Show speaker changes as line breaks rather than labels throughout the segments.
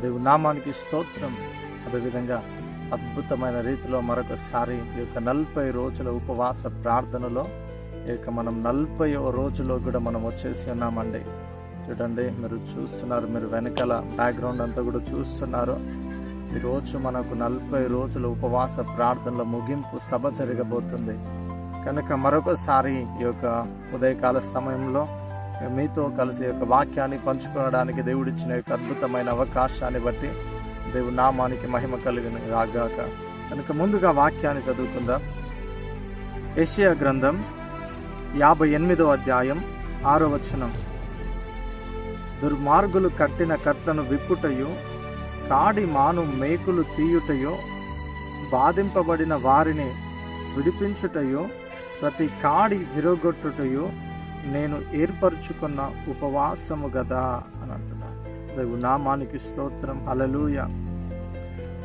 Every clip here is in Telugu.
దేవుని నామానికి స్తోత్రం. అదేవిధంగా అద్భుతమైన రీతిలో మరొకసారి ఈ యొక్క 40 రోజుల ఉపవాస ప్రార్థనలో మనం 40వ రోజులో కూడా మనం వచ్చేసి ఉన్నామండి. చూడండి, మీరు చూస్తున్నారు, మీరు వెనకాల బ్యాక్గ్రౌండ్ అంతా కూడా చూస్తున్నారు. ఈరోజు మనకు 40 రోజుల ఉపవాస ప్రార్థనల ముగింపు సభ జరగబోతుంది కనుక మరొకసారి ఈ యొక్క ఉదయకాల సమయంలో మీతో కలిసి ఈ యొక్క వాక్యాన్ని పంచుకోవడానికి దేవుడిచ్చిన యొక్క అద్భుతమైన అవకాశాన్ని బట్టి దేవుని నామానికి మహిమ కలిగిన రాగాక. కనుక ముందుగా వాక్యాన్ని చదువుకుందాం. యెషయా గ్రంథం 58వ అధ్యాయం 6వ వచనం. దుర్మార్గులు కట్టిన కట్లను విప్పుటయు, కాడి మాను మేకులు తీయుటయో, బాధింపబడిన వారిని విడిపించుటయో, ప్రతి కాడి విరగొట్టుటయో నేను ఏర్పరచుకున్న ఉపవాసము గదా అని అంటున్నాను. దేవుని నామానికి స్తోత్రం. హల్లెలూయా.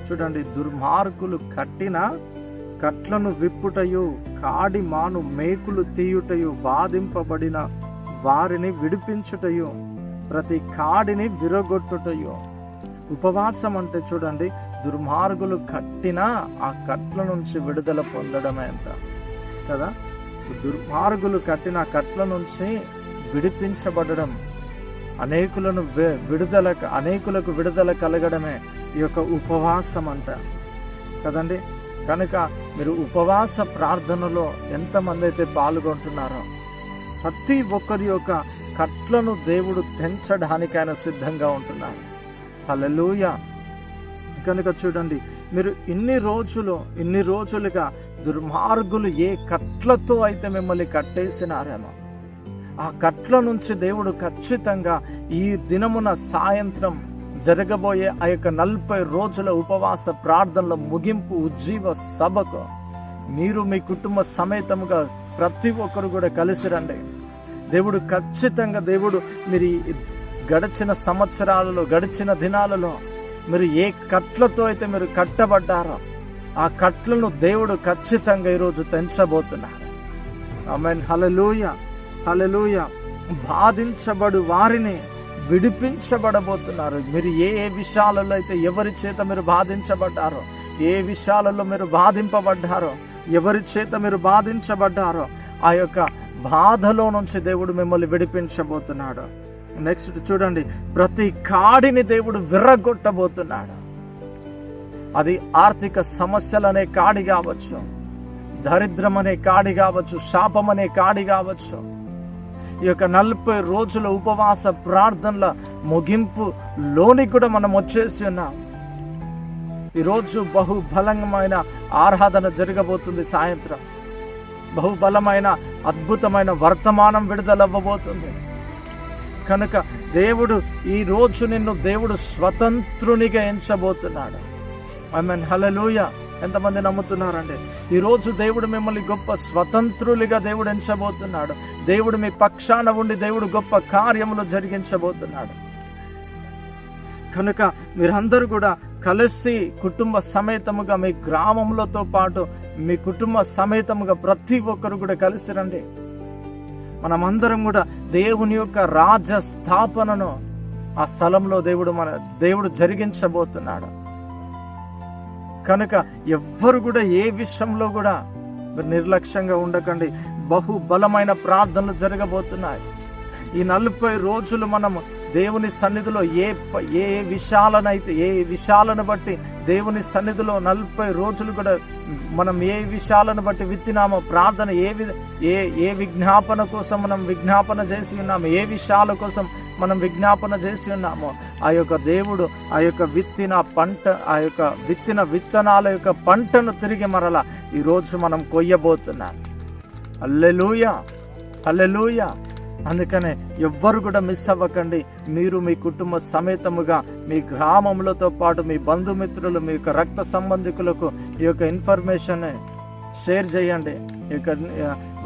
చూడండి, దుర్మార్గులు కట్టిన కట్లను విప్పుటయు, కాడి మాను మేకులు తీయుటయు, బాధింపబడిన వారిని విడిపించుటయు, ప్రతి కాడిని విరగొట్టుటయు. ఉపవాసం అంటే చూడండి, దుర్మార్గులు కట్టిన ఆ కట్ల నుంచి విడుదల పొందడమే అంట కదా. దుర్మార్గులు కట్టిన కట్ల నుంచి విడిపించబడడం, అనేకులకు విడుదల కలగడమే ఈ యొక్క ఉపవాసం అంట కదండి. కనుక మీరు ఉపవాస ప్రార్థనలో ఎంతమంది అయితే పాల్గొంటున్నారో ప్రతి ఒక్కరి యొక్క కట్లను దేవుడు తెంచడానికి ఆయన సిద్ధంగా ఉంటున్నారు. హల్లెలూయా. కనుక చూడండి, మీరు ఇన్ని రోజులుగా దుర్మార్గులు ఏ కట్లతో అయితే మిమ్మల్ని కట్టేసినారేమో ఆ కట్ల నుంచి దేవుడు ఖచ్చితంగా ఈ దినమున సాయంత్రం జరగబోయే ఆ యొక్క 40 రోజుల ఉపవాస ప్రార్థనల ముగింపు ఉజ్జీవ సభకు మీరు మీ కుటుంబ సమేతముగా ప్రతి ఒక్కరు కూడా కలిసి రండి. దేవుడు ఖచ్చితంగా మీరు గడిచిన సంవత్సరాలలో, గడిచిన దినాలలో మీరు ఏ కట్లతో అయితే మీరు కట్టబడ్డారో ఆ కట్లను దేవుడు ఖచ్చితంగా ఈరోజు తెంచబోతున్నారు. ఆమేన్. హల్లెలూయా, హల్లెలూయా. బాధించబడు వారిని విడిపించబడబోతున్నారు. మీరు ఏ విషయాలలో అయితే ఎవరి చేత మీరు బాధించబడ్డారో, ఏ విషయాలలో మీరు బాధింపబడ్డారో, ఎవరి చేత మీరు బాధించబడ్డారో ఆ యొక్క బాధలో నుంచి దేవుడు మిమ్మల్ని విడిపించబోతున్నాడు. నెక్స్ట్ చూడండి, ప్రతి కాడిని దేవుడు విర్రగొట్టబోతున్నాడు. అది ఆర్థిక సమస్యలనే కాడి కావచ్చు, దరిద్రం అనే కాడి కావచ్చు, శాపం అనే కాడి కావచ్చు. ఈ యొక్క 40 రోజుల ఉపవాస ప్రార్థనల ముగింపు లోని కూడా మనం వచ్చేసి ఉన్నాం. ఈరోజు బహుబలమైన ఆరాధన జరగబోతుంది. సాయంత్రం బహుబలమైన అద్భుతమైన వర్తమానం విడుదలవ్వబోతుంది. కనుక దేవుడు ఈ రోజు నిన్ను దేవుడు స్వతంత్రునిగా ఎంచబోతున్నాడు. ఆమేన్. హల్లెలూయా. ఎంతమంది నమ్ముతున్నారండి? ఈరోజు దేవుడు మిమ్మల్ని గొప్ప స్వతంత్రులుగా దేవుడు ఎంచబోతున్నాడు. దేవుడు మీ పక్షాన ఉండి దేవుడు గొప్ప కార్యములు జరిగించబోతున్నాడు. కనుక మీరందరూ కూడా కలిసి కుటుంబ సమేతముగా మీ గ్రామములతో పాటు మీ కుటుంబ సమేతముగా ప్రతి ఒక్కరు కూడా కలిసి రండి. మనమందరం కూడా దేవుని యొక్క రాజ్య స్థాపనను ఆ స్థలంలో దేవుడు జరిగించబోతున్నాడు. కనుక ఎవ్వరు కూడా ఏ విషయంలో కూడా నిర్లక్ష్యంగా ఉండకండి. బహుబలమైన ప్రార్థనలు జరగబోతున్నాయి. ఈ 40 రోజులు మనము దేవుని సన్నిధిలో ఏ విషయాలను బట్టి దేవుని సన్నిధిలో 40 రోజులు కూడా మనం ఏ విషయాలను బట్టి విత్తినామో, ప్రార్థన ఏ విజ్ఞాపన కోసం మనం విజ్ఞాపన చేసి ఉన్నామో, ఏ విషయాల కోసం మనం విజ్ఞాపన చేసి ఉన్నామో ఆ యొక్క దేవుడు ఆ యొక్క విత్తిన విత్తనాల యొక్క పంటను తిరిగి మరలా ఈరోజు మనం కొయ్యబోతున్నాం. హల్లెలూయా, హల్లెలూయా. అందుకనే ఎవ్వరు కూడా మిస్ అవ్వకండి. మీరు మీ కుటుంబ సమేతముగా మీ గ్రామములతో పాటు మీ బంధుమిత్రులు, మీ యొక్క రక్త సంబంధికులకు ఈ యొక్క ఇన్ఫర్మేషన్ షేర్ చేయండి. ఈ యొక్క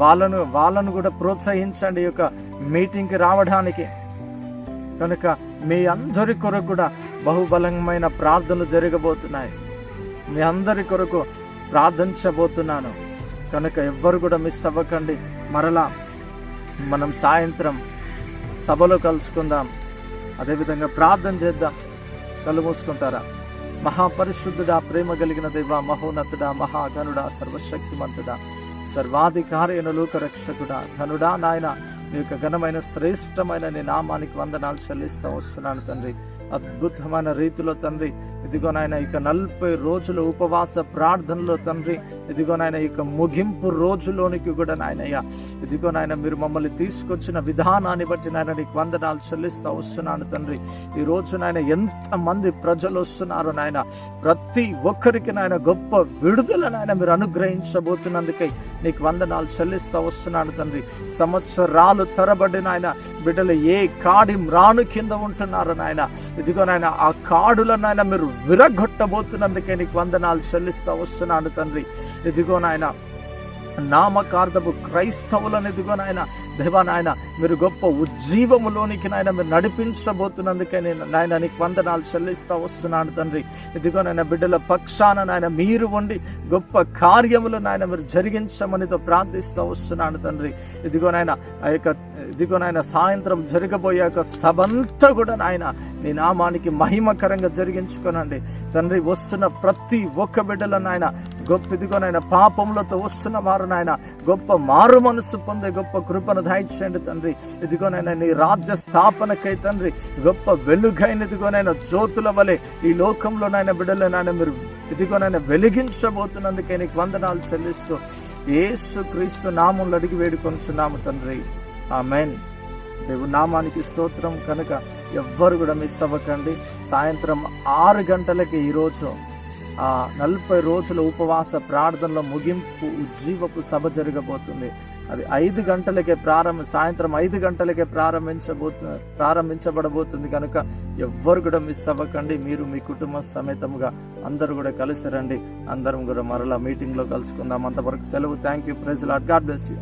వాళ్ళను కూడా ప్రోత్సహించండి ఈ యొక్క మీటింగ్కి రావడానికి. కనుక మీ అందరి కొరకు కూడా బహుబలమైన ప్రార్థనలు జరగబోతున్నాయి. మీ అందరి కొరకు ప్రార్థించబోతున్నాను. కనుక ఎవ్వరు కూడా మిస్ అవ్వకండి. మరలా మనం సాయంత్రం సభలో కలుసుకుందాం. అదేవిధంగా ప్రార్థన చేద్దాం. కళ్ళు మూసుకుంటారా? మహాపరిశుద్ధుడా, ప్రేమ కలిగిన దేవ, మహోన్నతుడా, మహాగణుడా, సర్వశక్తిమంతుడా, సర్వాధికారి అయిన లోకరక్షకుడా, ఘనుడా నాయన, మీ యొక్క ఘనమైన శ్రేష్టమైన నీ నామానికి వందనాలు చెల్లిస్తూ వస్తున్నాను తండ్రి. అద్భుతమైన రీతిలో తండ్రి, ఇదిగో నాయన ఇక 40 రోజుల ఉపవాస ప్రార్థనలో తండ్రి, ఇదిగో నాయన ఇక ముగింపు రోజులోనికి కూడా నాయనయ్య, ఇదిగో నాయన మీరు మమ్మల్ని తీసుకొచ్చిన విధానాన్ని బట్టి నాయన నీకు వందనాలు చెల్లిస్తూ వస్తున్నాను తండ్రి. ఈ రోజు నాయన ఎంతమంది ప్రజలు వస్తున్నారు నాయన, ప్రతి ఒక్కరికి నాయన గొప్ప విడుదల నాయన మీరు అనుగ్రహించబోతున్నందుకై నీకు వందనాలు చెల్లిస్తూ వస్తున్నాను తండ్రి. సంవత్సరాలు తరబడి నాయన బిడ్డలు ఏ కాడి మ్రాను కింద ఉంటున్నారు నాయన, ఇదిగో నాయన ఆ కాడులను నాయన మీరు విరగొట్టబోతున్నందుకే నీకు వందనాలు చెల్లిస్తూ వస్తున్నాను తండ్రి. ఇదిగో నాయన నామకార్థపు క్రైస్తవులను ఇదిగో నాయన దేవా నాయన మీరు గొప్ప ఉజ్జీవములోనికి నాయన మీరు నడిపించబోతున్నందుకే నేను నాయన నీకు వందనాలు చెల్లిస్తూ వస్తున్నాను తండ్రి. ఇదిగో నాయన బిడ్డల పక్షాన నాయన మీరు ఉండి గొప్ప కార్యములు నాయన మీరు జరిగించమనితో ప్రార్థిస్తూ వస్తున్నాను తండ్రి. ఇదిగో నాయన ఇదిగో నాయన సాయంత్రం జరగబోయే సభంతా కూడా నాయన నీ నామానికి మహిమకరంగా జరిగించుకోనండి తండ్రి. వస్తున్న ప్రతి ఒక్క బిడ్డల నాయన గొప్ప ఇదిగో నాయన పాపములతో వస్తున్న వారు నాయన గొప్ప మారు మనసు పొందే గొప్ప కృపను దయచేయండి తండ్రి. ఇదిగోనైనా నీ రాజ్య స్థాపనకై తండ్రి గొప్ప వెలుగైన ఇదిగోనైనా జ్యోతుల వలె ఈ లోకంలోనైనా బిడ్డలనైనా మీరు ఇదిగోనైనా వెలిగించబోతున్నందుకే నీకు వందనాలు చెల్లిస్తూ యేసు క్రీస్తు నామంలో అడిగి వేడుకొనుచున్నాము తండ్రి. ఆమేన్. దేవుని నామానికి స్తోత్రం. కనుక ఎవ్వరు కూడా మిస్ అవ్వకండి. సాయంత్రం 6 గంటలకి ఈరోజు 40 రోజుల ఉపవాస ప్రార్థనలో ముగింపు ఉజ్జీవపు సభ జరగబోతుంది. అది 5 గంటలకే సాయంత్రం 5 గంటలకే ప్రారంభించబడబోతుంది. కనుక ఎవ్వరు కూడా మిస్ అవ్వకండి. మీరు మీ కుటుంబం సమేతముగా అందరూ కూడా కలిసి రండి. అందరం కూడా మరలా మీటింగ్ లో కలుసుకుందాం. అంతవరకు సెలవు. Thank you. Praise lord. God bless you.